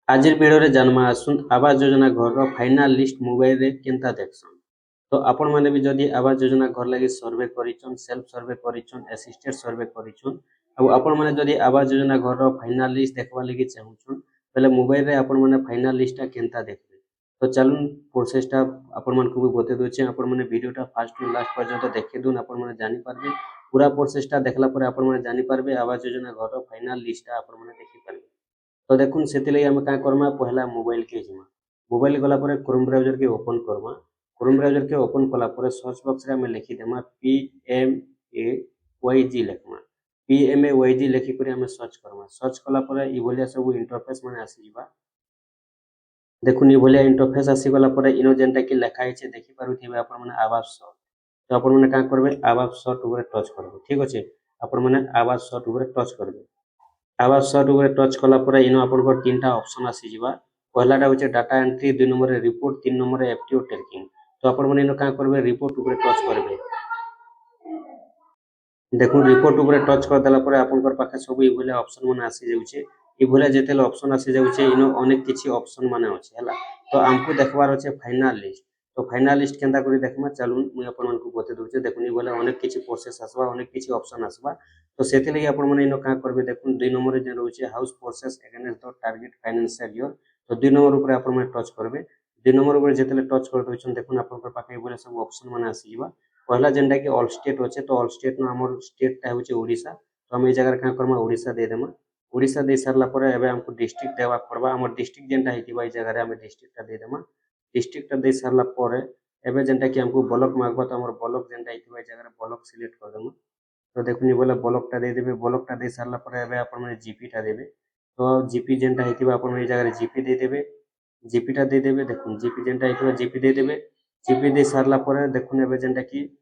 आज भिडियो रे जानमा आसुन आवास योजना घर रो फाइनल लिस्ट मोबाइल रे केनता देखसन। तो आपण माने भी जदि आवास योजना घर लगी सर्वे करिछन, सेल्फ सर्वे करिछन, असिस्टेड सर्वे करिछन, अब आपण माने जदि आवास योजना घर रो फाइनल लिस्ट देखबा लगी चाहुछन पहले मोबाइल रे आपण माने फाइनल लिस्ट टा केनता देखबे। तो चलुन प्रोसेस टा आपण मान को भी बते दोचे। आपण माने वीडियो टा फर्स्ट टू लास्ट पर्यंत देखि दुन आपण माने जानि पारबे। पूरा प्रोसेस टा देखला पर आपण माने जानि पारबे आवास योजना घर रो फाइनल लिस्ट टा आपण माने देखि पारबे। तो देखुन से आम क्या करमा पहला मोबाइल के जिमा मोबाइल गला पर क्रोम ब्राउजर के ओपन करमा। क्रोम ब्राउजर के ओपन कला पर सर्च बॉक्स रे हमें लिखी देमा PMAYG लिखमा। PMAYG लिखि कर हमें सर्च करमा। सर्च कला पर ई भलिया सब इंटरफेस माने आसी जिबा। देखुन ई भलिया इंटरफेस आसी गला पर इनो जेनटा कि लिखा है देखि पारुथिबे आपण माने आवास सर्च। तो आपण माने का करबे आवास सर्च ऊपर टच करबे। ठीक अछि, आपण माने आवास सर्च ऊपर टच करबे। आवास सर्च ऊपर टच कला पर इनो आपन तीनटा ऑप्शन आसी जिबा। पहलाटा होचे डाटा एंट्री, दुई नंबर रिपोर्ट, तीन नंबर एफटीओ ट्रैकिंग। तो आपण माने इनो का करबे रिपोर्ट ऊपर टच करबे। देखो रिपोर्ट ऊपर टच कर देला पर आपन पाखे सब ई भले ऑप्शन माने आसी जाउचे। ई भले जेतेले ऑप्शन आसी जाउचे इनो अनेक किछि ऑप्शन माने होचे हला। तो हमको देखबार होचे फाइनल लिस्ट। तो फाइनल लिस्ट केनता करी देखमा चलुन मुई आपन मानकु बते दोचे। देखुन ई भले अनेक किछि प्रोसेस आसबा, अनेक किछि ऑप्शन आसबा। तो सेति लगी आपण माने इनो का करबे देखुन दुई नंबर जे रहउचे house process against the target financial year. तो दुई नंबर ऊपर आपण माने टच करबे। दुई नंबर ऊपर जेतेले टच कर दोछन देखुन आपन पाखे ई भले सब ऑप्शन माने आसी जिबा। पहला जेनटा कि ऑल स्टेट होचे। तो ऑल स्टेट न हमर स्टेट टा होचे ओडिशा। तो हम ए जगह का करमा ओडिशा दे देमा। ओडिशा दे सारला पर एबे हमको डिस्ट्रिक्ट देवा पड़बा। हमर डिस्ट्रिक्ट जेनटा हेतिबा ए जगह रे हम डिस्ट्रिक्ट टा दे देमा। डिस्ट्रिक्ट टा दे सारला पर एबे जेनटा कि हमको ब्लॉक मागबा। तो हमर ब्लॉक जेनटा हेतिबा ए जगह रे ब्लॉक सिलेक्ट कर देमा। तो देखुन बोले ब्लॉक टा दे देबे। ब्लॉक टा दे सारला पर एबे आपण माने जीपी टा देबे। तो जीपी जेनटा हेतिबा आपण माने ए जगह रे जीपी दे देबे। जीपी टा दे देबे। देखुन जीपी जेनटा हेतिबा जीपी दे देबे। जीपी दे सारला पर देखुन एबे जेनटा कि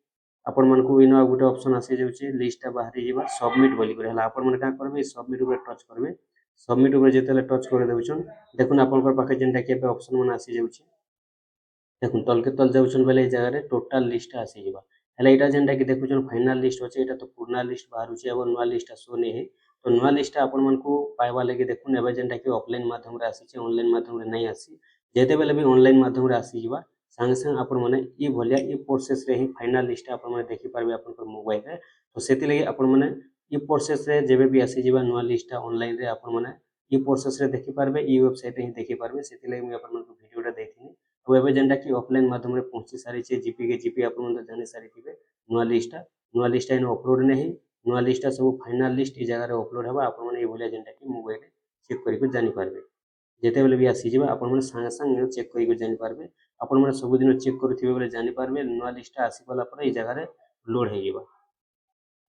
आपण मन को इनो गुटे ऑप्शन आसी जाउचे लिस्ट टा बाहरी जिबा सबमिट बोली करे हला। आपण मन का करबे सबमिट ऊपर टच करबे। सबमिट ऊपर जेतेले टच कर देउछन देखुन आपण पाखे जेनटा कि एबे ऑप्शन मन आसी जाउचे। देखुन तल के तल जाउछन बेले ए जगह रे टोटल लिस्ट आसी जिबा। हला एटा जेनटा कि देखुछन फाइनल लिस्ट होचे एटा तो पुराना लिस्ट बाहरुचे अब नवा लिस्ट शो नै है। तो नवा लिस्ट आपण मन को पाइबा लागि देखुन एबे जेनटा कि ऑफलाइन माध्यम रे आसी छे ऑनलाइन माध्यम रे नै आसी। जेते बेले भी ऑनलाइन माध्यम रे आसी जिबा संग संग आपण माने ई भलिया ई प्रोसेस रे ही फाइनल लिस्ट आपण माने देखि पारबे आपण मोबाइल रे। तो सेति लागि आपण माने ई प्रोसेस रे जेबे भी आसी जिबा नवा लिस्ट ऑनलाइन रे आपण माने ई प्रोसेस रे देखि पारबे। ई वेबसाइट रे ही देखि पारबे। सेति लागि मैं आपण मन को वीडियो टा देथिनी। तो एबे जेनटा कि ऑफलाइन माध्यम रे पहुंची सारी छे जीपी के जीपी आपण मन जानि सारी थिबे। नवा लिस्ट इन अपलोड नै है। नवा लिस्ट सब फाइनल लिस्ट ई जगह रे अपलोड हेबा। आपण माने ई भलिया जेनटा कि मोबाइल रे चेक करि के जानि पारबे। जेते बेले भी आसी जिबा आपण माने संग संग चेक करि के जानि पारबे। आपण माने सब दिन चेक करूथिबे बेले जानि पारबे नवा लिस्ट आसी गला पर ई जगह रे लोड हे जिबा।